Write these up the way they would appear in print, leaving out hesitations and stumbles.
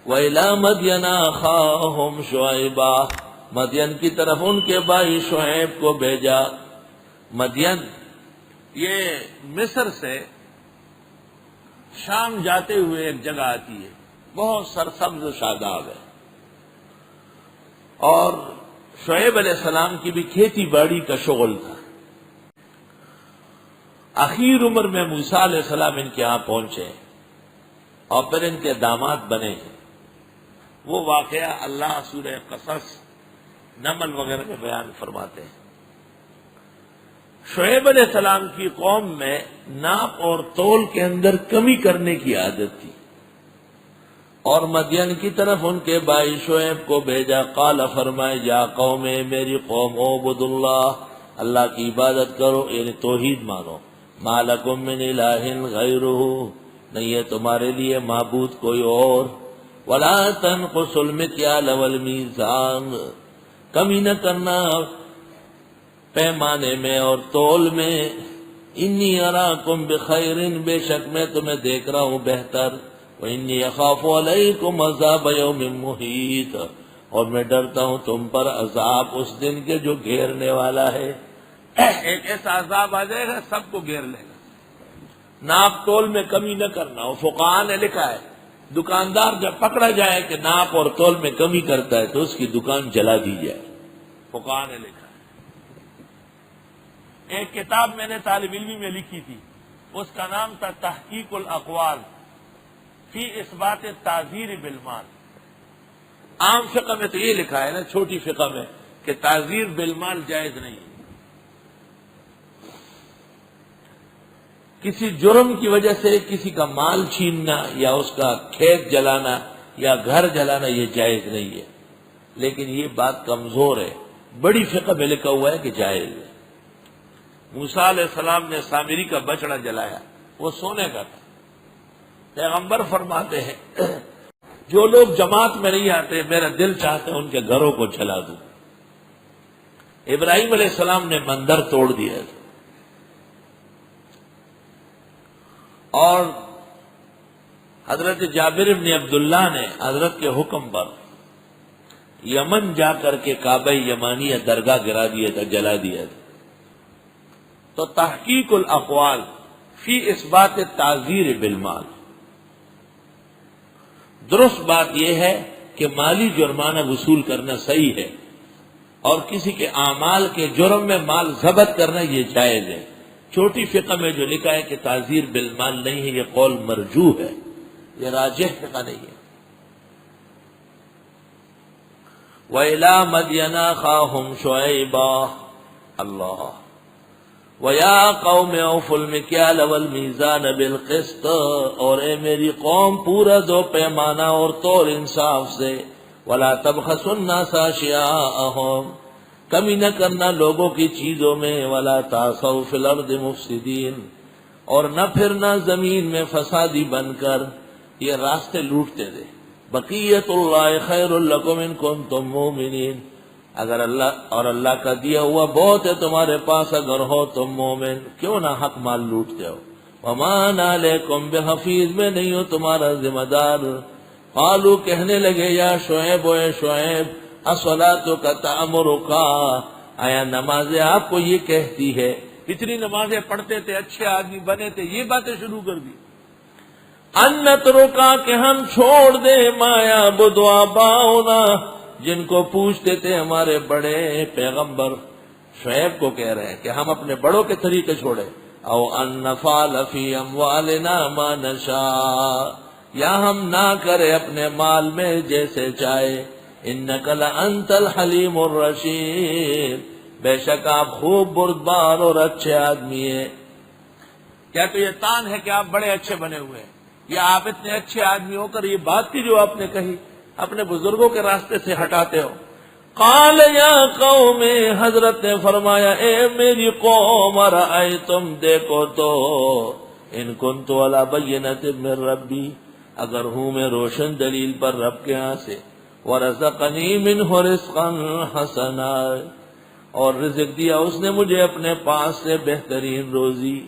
وَإِلَىٰ مَدْيَنَ أَخَاهُمْ شُعَيْبًا، مدین کی طرف ان کے بھائی شعیب کو بھیجا۔ مدین یہ مصر سے شام جاتے ہوئے ایک جگہ آتی ہے، بہت سرسبز و شاداب ہے، اور شعیب علیہ السلام کی بھی کھیتی باڑی کا شغل تھا۔ اخیر عمر میں موسیٰ علیہ السلام ان کے ہاں پہنچے اور پھر ان کے داماد بنے۔ وہ واقعہ اللہ سورہ قصص، نمل وغیرہ میں بیان فرماتے ہیں۔ شعیب علیہ السلام کی قوم میں ناپ اور تول کے اندر کمی کرنے کی عادت تھی، اور مدین کی طرف ان کے بھائی شعیب کو بھیجا۔ قال فرمائے، یا قوم، میری قوم، اعبد اللہ، اللہ کی عبادت کرو، یعنی توحید مانو۔ ما لکم من الہ غیرہ، نہیں ہے تمہارے لیے معبود کوئی اور۔ ولا تنقصوا المکیال والمیزان، کمی نہ کرنا پیمانے میں اور تول میں۔ انی اراکم بخیر، بے شک میں تمہیں دیکھ رہا ہوں بہتر۔ وانی اخاف علیکم عذاب یوم محیط، اور میں ڈرتا ہوں تم پر عذاب اس دن کے جو گھیرنے والا ہے۔ ایک ایسا عذاب آ جائے گا سب کو گھیر لے گا۔ ناپ تول میں کمی نہ کرنا، اور فقہاء نے لکھا ہے دکاندار جب پکڑا جائے کہ ناپ اور تول میں کمی کرتا ہے تو اس کی دکان جلا دی جائے، فقہاء نے لکھا ہے۔ ایک کتاب میں نے طالب علمی میں لکھی تھی، اس کا نام تھا تحقیق الاقوال فی اثبات تعزیر بالمال۔ عام فقہ میں تو یہ لکھا ہے نا، چھوٹی فقہ میں، کہ تعزیر بالمال جائز نہیں ہے۔ کسی جرم کی وجہ سے کسی کا مال چھیننا یا اس کا کھیت جلانا یا گھر جلانا یہ جائز نہیں ہے، لیکن یہ بات کمزور ہے۔ بڑی فقہ میں لکھا ہوا ہے کہ جائز ہے۔ موسیٰ علیہ السلام نے سامری کا بچڑا جلایا، وہ سونے کا تھا۔ پیغمبر فرماتے ہیں جو لوگ جماعت میں نہیں آتے میرا دل چاہتا ہے ان کے گھروں کو جلا دوں۔ ابراہیم علیہ السلام نے مندر توڑ دیا تھا، اور حضرت جابر بن عبداللہ نے حضرت کے حکم پر یمن جا کر کے کعبہ یمانیہ درگاہ گرا دیا تھا، جلا دیا تھا۔ تو تحقیق الاقوال فی اثبات تعزیر بالمال، درست بات یہ ہے کہ مالی جرمانہ وصول کرنا صحیح ہے، اور کسی کے اعمال کے جرم میں مال ضبط کرنا یہ جائز ہے۔ چھوٹی فقہ میں جو لکھا ہے کہ تعزیر بالمال نہیں ہے، یہ قول مرجوح ہے، یہ راجح فقہ نہیں ہے۔ وَإِلَىٰ مَدْيَنَ أَخَاهُمْ شُعَيْبًا، اللہ وَيَا قَوْمِ أَوْفُوا الْمِكْيَالَ وَالْمِيزَانَ بِالْقِسْطِ، اور اے میری قوم پورا دو پیمانہ اور تول انصاف سے۔ وَلَا تَبْخَسُوا النَّاسَ أَشْيَاءَهُمْ، کمی نہ کرنا لوگوں کی چیزوں میں۔ وَلَا تَعْثَوْا فِي الْأَرْضِ مُفْسِدِينَ، اور نہ پھرنا زمین میں فسادی بن کر، یہ راستے لوٹتے تھے۔ بقیت اللہ خیر لکم ان کنتم مومنین، اگر اللہ کا دیا ہوا بہت ہے تمہارے پاس اگر ہو تم مومن، کیوں نہ حق مال لوٹتے ہو۔ وما انا علیکم بحفیظ، میں نہیں ہوں تمہارا ذمہ دار۔ قالوا، کہنے لگے، یا شعیب، اے شعیب، الصلاۃ تأمرک، آیا نمازیں آپ کو یہ کہتی ہے؟ اتنی نمازیں پڑھتے تھے، اچھے آدمی بنے تھے، یہ باتیں شروع کر دی۔ ان نترکا، کہ ہم چھوڑ دیں، ما یعبد آباؤنا، جن کو پوچھتے تھے ہمارے بڑے۔ پیغمبر شعیب کو کہہ رہے ہیں کہ ہم اپنے بڑوں کے طریقے چھوڑے۔ او ان نفعل فی اموالنا ما نشاء، یا ہم نہ کرے اپنے مال میں جیسے چاہے۔ انک لانت الحلیم الرشید، بے شک آپ خوب بردبار اور اچھے آدمی ہیں۔ کیا تو یہ تان ہے کہ آپ بڑے اچھے بنے ہوئے ہیں، یا آپ اتنے اچھے آدمی ہو کر یہ بات کی جو آپ نے کہی اپنے بزرگوں کے راستے سے ہٹاتے ہو؟ قال یا قوم، حضرت نے فرمایا، اے میری قوم، ارأیتم، دیکھو تو، ان کنت علی بینۃ من ربی، اگر ہوں میں روشن دلیل پر رب کے ہاں سے، ورزقنی منہ رزقا حسنا، اور رزق دیا اس نے مجھے اپنے پاس سے بہترین روزی۔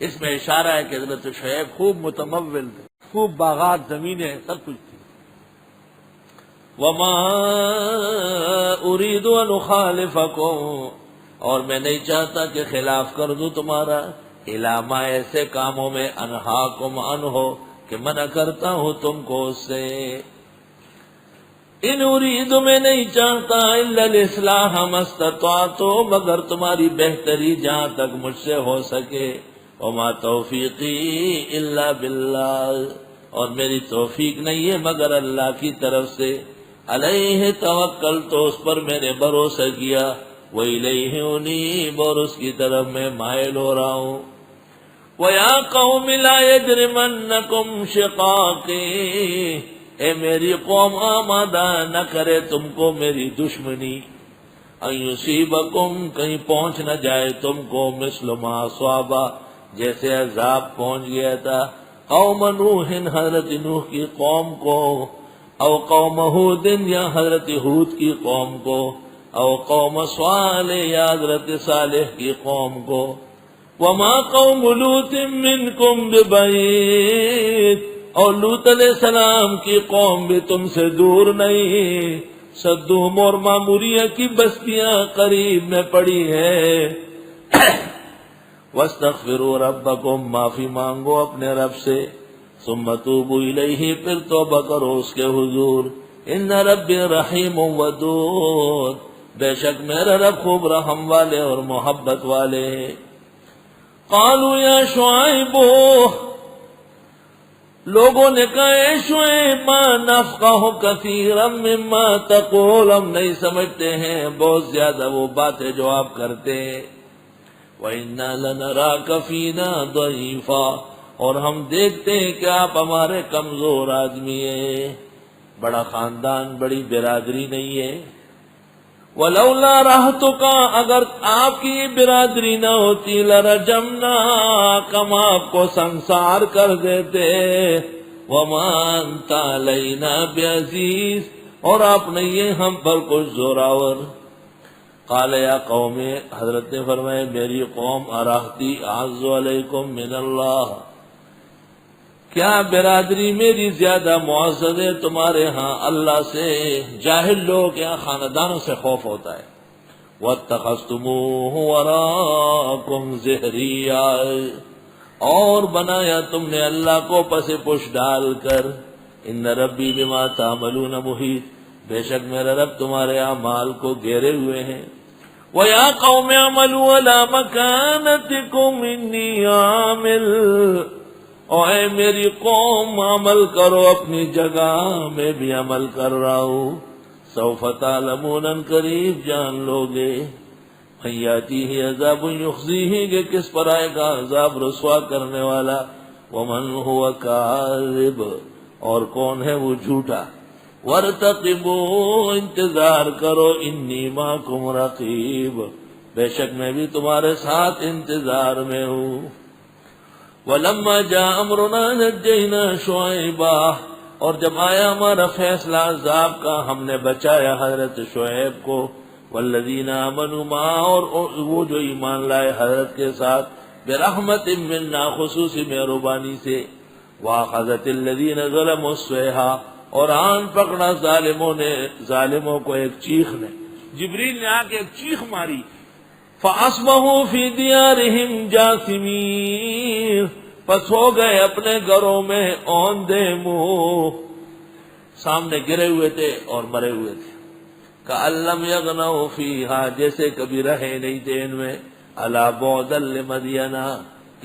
اس میں اشارہ ہے کہ حضرت شعیب خوب متمول تھے، خوب باغات، زمینیں، سب کچھ تھی، وما اريد ان اخالفكم، اور میں نہیں چاہتا کہ خلاف کر دوں تمہارا، علامہ ایسے کاموں میں انہاکم عنہ کہ منع کرتا ہوں تم کو اس سے۔ ان اريد میں نہیں چاہتا الا الاصلاح ما استطعت، مگر تمہاری بہتری جہاں تک مجھ سے ہو سکے، وما توفیقی الا باللہ، اور میری توفیق نہیں ہے مگر اللہ کی طرف سے، علیہ توکل، تو اس پر میں نے بھروسہ کیا، وإلیہ انیب، اور اس کی طرف میں مائل ہو رہا ہوں۔ وَيَا قَوْمِ لَا يَجْرِمَنَّكُمْ شِقَاقِي، اے میری قوم آمادہ نہ کرے تم کو میری دشمنی، ان یصیبکم، کہیں پہنچ نہ جائے تم کو، مثل ما اصاب، جیسے عذاب پہنچ گیا تھا قوم نوح، حضرت نوح کی قوم کو، او قوم ہود، یا حضرت ہود کی قوم کو، او قوم صالح، یا حضرت صالح کی قوم کو، وما قوم لوط منکم ببعید، اور لوط علیہ السلام کی قوم بھی تم سے دور نہیں، صدوم اور معموریہ کی بستیاں قریب میں پڑی ہیں۔ واستغفروا ربکم، معافی مانگو اپنے رب سے، ثم توبوا الیہ، پھر توبہ کرو اس کے حضور، ان ربی رحیم ودود، بے شک میرا رب خوب رحم والے اور محبت والے ہیں۔ قالوا یا شعیب، لوگوں نے کہا اے شعیب، ما نفقہ کثیرا مما تقول، ہم نہیں سمجھتے ہیں بہت زیادہ وہ باتیں جو آپ کرتے ہیں، وَإِنَّا لَنَرَاكَ فِينَا ضَعِيفًا، اور ہم دیکھتے ہیں کہ آپ ہمارے کمزور آدمی ہیں، بڑا خاندان، بڑی برادری نہیں ہے۔ وَلَوْلَا رَحْتُكَ، اگر آپ کی برادری نہ ہوتی، لَرَجَمْنَاكَ، ہم آپ کو سنسار کر دیتے، وَمَا أَنْتَ عَلَيْنَا بِعَزِيزٍ، اور آپ نہیں ہیں ہم پر کچھ زوراور۔ قال یا قوم، حضرت نے فرمائے میری قوم، اراہتی اعز علیکم من اللہ، کیا برادری میری زیادہ معزز ہے تمہارے ہاں اللہ سے؟ جاہل لوگ یا خاندانوں سے خوف ہوتا ہے۔ وَاتَّخَذْتُمُوهُ وَرَاءَكُمْ ظِهْرِيًّا، اور بنایا تم نے اللہ کو پس پش ڈال کر، ان ربی بما تعملون محیط، بے شک میرا رب تمہارے اعمال کو گھیرے ہوئے ہیں۔ وَيَا قَوْمِ اعْمَلُوا عَلَىٰ مَكَانَتِكُمْ إِنِّي عَامِلٌ، اور اے میری قوم عمل کرو اپنی جگہ، میں بھی عمل کر رہا ہوں، سوف تعلمون، قریب جان لوگے، یاتیہ عذاب یخزیہ، کہ کس پر آئے گا عذاب رسوا کرنے والا، ومن هو کاذب، اور کون ہے وہ جھوٹا، وارتقبوا، انتظار کرو، انی معکم رقیب، بے شک میں بھی تمہارے ساتھ انتظار میں ہوں۔ وَلَمَّا جَاءَ أَمْرُنَا نَجَّيْنَا شُعَيْبًا، اور جب آیا ہمارا فیصلہ عذاب کا، ہم نے بچایا حضرت شعیب کو، وَالَّذِينَ آمَنُوا مَعَهُ، اور وہ جو ایمان لائے حضرت کے ساتھ، بِرَحْمَةٍ مِّنَّا، خصوصی مہربانی سے، وَأَخَذَتِ الَّذِينَ ظَلَمُوا الصَّيْحَةُ، اور آن پکڑا ظالموں کو ایک چیخ نے، جبریل نے آ کے ایک چیخ ماری، فَأَصْبَحُوا فِي دِيَارِهِمْ جَاثِمِينَ، پس ہو گئے اپنے گھروں میں اوندے منہ، سامنے گرے ہوئے تھے اور مرے ہوئے تھے، كَأَن لَّمْ يَغْنَوْا فِيهَا، جیسے کبھی رہے نہیں تھے ان میں، أَلَا بُعْدًا لِّمَدْيَنَ،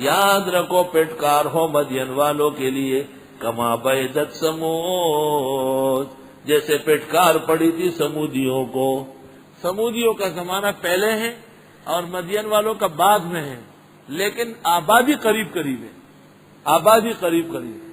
یاد رکھو پٹکار ہو مدین والوں کے لیے، كَمَا بَعِدَتْ ثَمُودُ، جیسے پٹکار پڑی تھی سمودیوں کو۔ سمودیوں کا زمانہ پہلے ہے اور مدین والوں کا بعد میں ہے، لیکن آبادی قریب قریب ہے، آبادی قریب قریب ہے۔